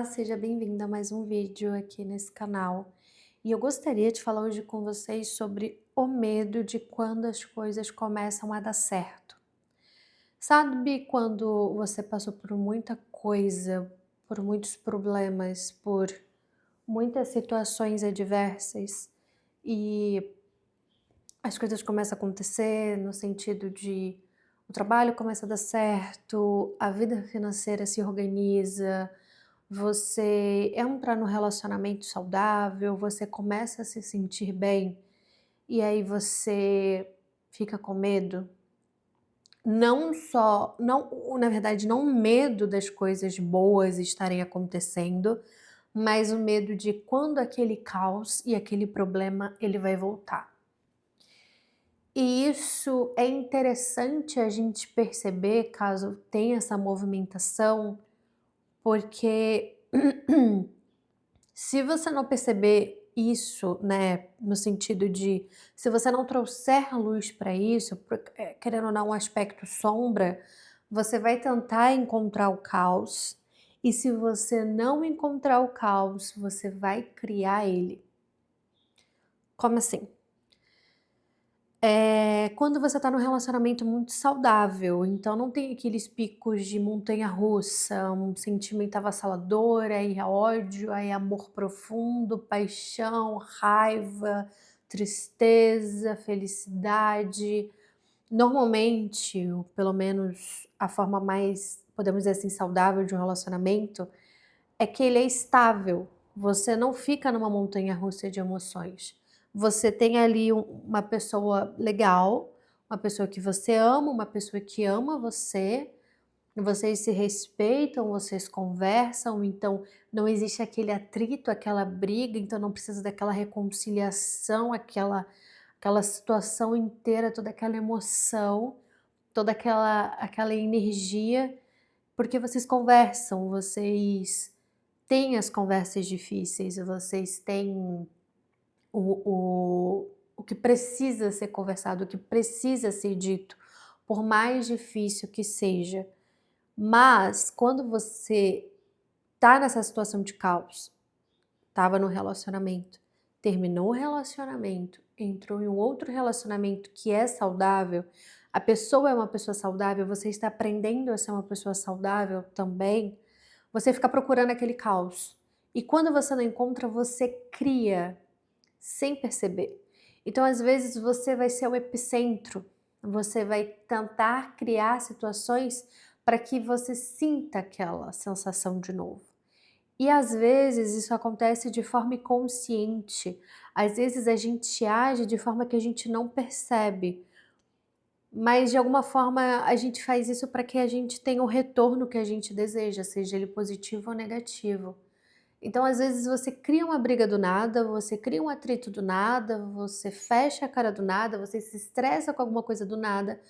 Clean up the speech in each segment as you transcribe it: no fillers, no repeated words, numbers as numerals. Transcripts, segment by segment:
Olá, seja bem-vinda a mais um vídeo aqui nesse canal. E eu gostaria de falar hoje com vocês sobre o medo de quando as coisas começam a dar certo. Sabe quando você passou por muita coisa, por muitos problemas, por muitas situações adversas e as coisas começam a acontecer no sentido de o trabalho começa a dar certo, a vida financeira se organiza, você entra no relacionamento saudável, você começa a se sentir bem e aí você fica com medo? Não só, não, na verdade, não o medo das coisas boas estarem acontecendo, mas o medo de quando aquele caos e aquele problema ele vai voltar. E isso é interessante a gente perceber caso tenha essa movimentação, porque se você não perceber isso, né, no sentido de se você não trouxer luz para isso, querendo ou não, um aspecto sombra, você vai tentar encontrar o caos, e se você não encontrar o caos, você vai criar ele. Como assim? Quando você está num relacionamento muito saudável, então não tem aqueles picos de montanha-russa, um sentimento avassalador, aí é ódio, aí é amor profundo, paixão, raiva, tristeza, felicidade. Normalmente, ou pelo menos a forma mais, podemos dizer assim, saudável de um relacionamento, é que ele é estável, você não fica numa montanha-russa de emoções. Você tem ali uma pessoa legal, uma pessoa que você ama, uma pessoa que ama você, vocês se respeitam, vocês conversam, então não existe aquele atrito, aquela briga, então não precisa daquela reconciliação, aquela situação inteira, toda aquela emoção, toda aquela energia, porque vocês conversam, vocês têm as conversas difíceis, vocês têm o que precisa ser conversado, o que precisa ser dito, por mais difícil que seja. Mas quando você tá nessa situação de caos, estava no relacionamento, terminou o relacionamento, entrou em um outro relacionamento que é saudável, a pessoa é uma pessoa saudável, você está aprendendo a ser uma pessoa saudável também, você fica procurando aquele caos. E quando você não encontra, você cria sem perceber. Então, às vezes, você vai ser o epicentro, você vai tentar criar situações para que você sinta aquela sensação de novo. E às vezes isso acontece de forma inconsciente, às vezes a gente age de forma que a gente não percebe, mas de alguma forma a gente faz isso para que a gente tenha o retorno que a gente deseja, seja ele positivo ou negativo. Então, às vezes, você cria uma briga do nada, você cria um atrito do nada, você fecha a cara do nada, você se estressa com alguma coisa do nada,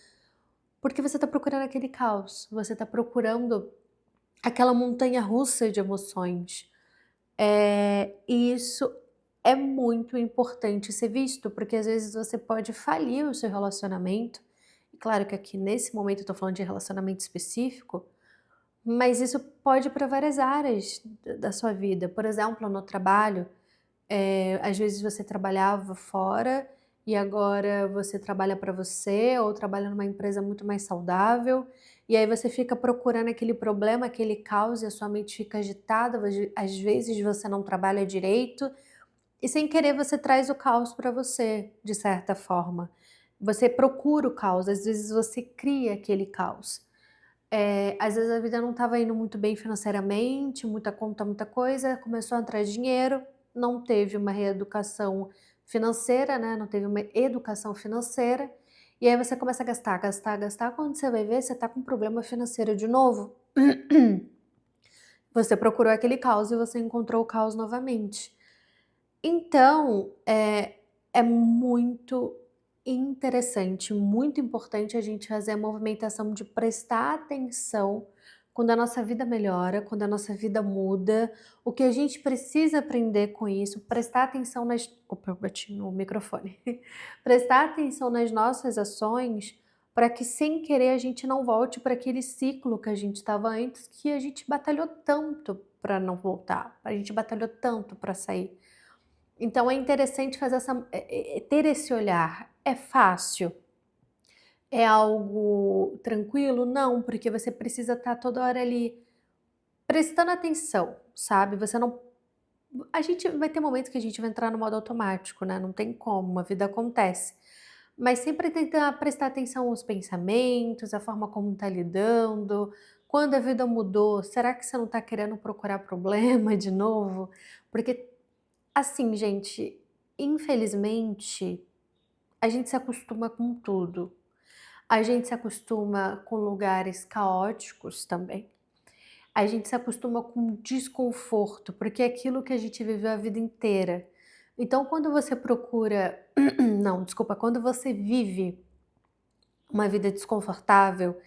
porque você está procurando aquele caos, você está procurando aquela montanha-russa de emoções. E isso é muito importante ser visto, porque às vezes você pode falir o seu relacionamento, e claro que aqui nesse momento eu estou falando de relacionamento específico, mas isso pode ir para várias áreas da sua vida. Por exemplo, no trabalho, às vezes você trabalhava fora e agora você trabalha para você ou trabalha numa empresa muito mais saudável, e aí você fica procurando aquele problema, aquele caos e a sua mente fica agitada, às vezes você não trabalha direito e sem querer você traz o caos para você, de certa forma. Você procura o caos, às vezes você cria aquele caos. Às vezes a vida não estava indo muito bem financeiramente, muita conta, muita coisa, começou a entrar dinheiro, não teve uma reeducação financeira, né, não teve uma educação financeira, e aí você começa a gastar, gastar, gastar, quando você vai ver, você está com um problema financeiro de novo. Você procurou aquele caos e você encontrou o caos novamente. Então, é muito interessante, muito importante a gente fazer a movimentação de prestar atenção quando a nossa vida melhora, quando a nossa vida muda, o que a gente precisa aprender com isso, prestar atenção nas opa, eu bati no microfone. Prestar atenção nas nossas ações, para que sem querer a gente não volte para aquele ciclo que a gente estava antes, que a gente batalhou tanto para não voltar, a gente batalhou tanto para sair. Então é interessante fazer ter esse olhar. É fácil? É algo tranquilo? Não, porque você precisa estar toda hora ali prestando atenção, sabe? Você não A gente vai ter momentos que a gente vai entrar no modo automático, né, não tem como, a vida acontece. Mas sempre tentar prestar atenção aos pensamentos, a forma como tá lidando, quando a vida mudou, será que você não tá querendo procurar problema de novo? Porque, assim, gente, infelizmente, a gente se acostuma com tudo. A gente se acostuma com lugares caóticos também. A gente se acostuma com desconforto, porque é aquilo que a gente viveu a vida inteira. Então, quando você procura não, desculpa, quando você vive uma vida desconfortável,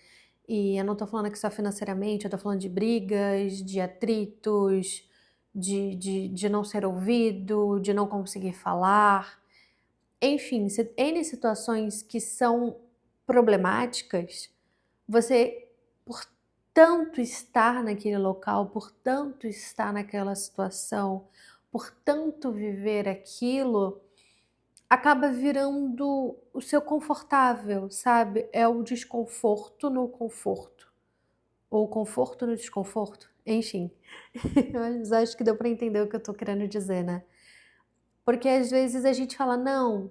e eu não tô falando aqui só financeiramente, eu tô falando de brigas, de atritos, de não ser ouvido, de não conseguir falar, enfim, N situações que são problemáticas, você, por tanto estar naquele local, por tanto estar naquela situação, por tanto viver aquilo, acaba virando o seu confortável, sabe? É o desconforto no conforto, ou o conforto no desconforto, enfim. Mas acho que deu para entender o que eu tô querendo dizer, né? Porque às vezes a gente fala: "Não,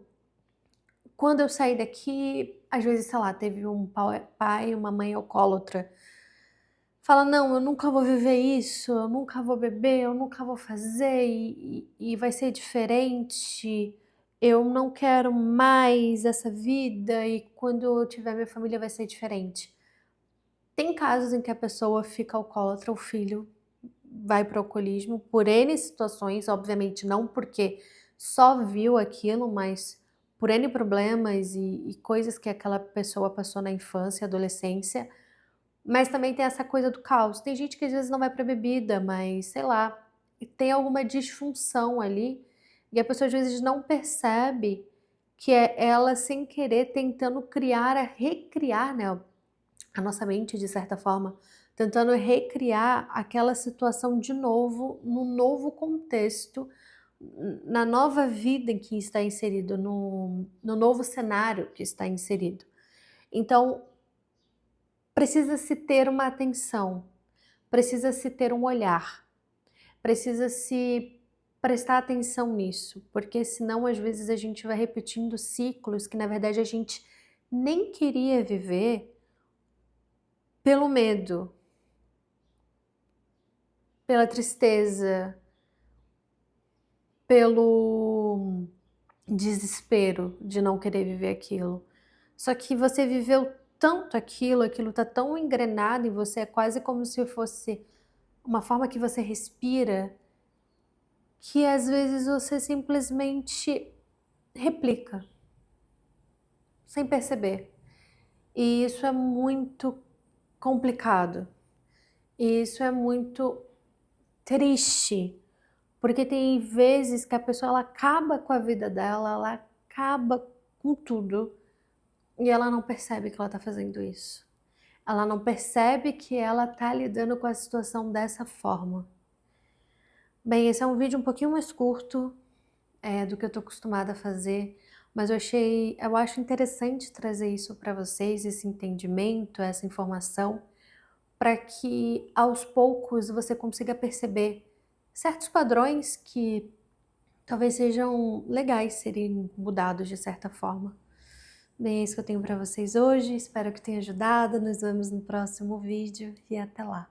quando eu sair daqui", às vezes, sei lá, teve um pai e uma mãe alcoólatra. Fala: "Não, eu nunca vou viver isso, eu nunca vou beber, eu nunca vou fazer e vai ser diferente. Eu não quero mais essa vida e quando eu tiver minha família vai ser diferente". Tem casos em que a pessoa fica alcoólatra, o filho vai para o alcoolismo por N situações, obviamente não porque só viu aquilo, mas por N problemas e coisas que aquela pessoa passou na infância e adolescência, mas também tem essa coisa do caos. Tem gente que às vezes não vai pra bebida, mas sei lá, tem alguma disfunção ali, e a pessoa às vezes não percebe que é ela sem querer tentando recriar, né, a nossa mente de certa forma, tentando recriar aquela situação de novo, num novo contexto, na nova vida em que está inserido, no novo cenário que está inserido. Então, precisa-se ter uma atenção, precisa-se ter um olhar, precisa-se prestar atenção nisso, porque senão às vezes a gente vai repetindo ciclos que na verdade a gente nem queria viver pelo medo, pela tristeza, pelo desespero de não querer viver aquilo. Só que você viveu tanto aquilo, aquilo tá tão engrenado em você, é quase como se fosse uma forma que você respira, que às vezes você simplesmente replica, sem perceber. E isso é muito complicado. E isso é muito triste, porque tem vezes que a pessoa ela acaba com a vida dela, ela acaba com tudo, e ela não percebe que ela tá fazendo isso. Ela não percebe que ela tá lidando com a situação dessa forma. Bem, esse é um vídeo um pouquinho mais curto, do que eu tô acostumada a fazer, mas eu acho interessante trazer isso para vocês, esse entendimento, essa informação, para que aos poucos você consiga perceber certos padrões que talvez sejam legais serem mudados de certa forma. Bem, é isso que eu tenho para vocês hoje, espero que tenha ajudado, nos vemos no próximo vídeo e até lá.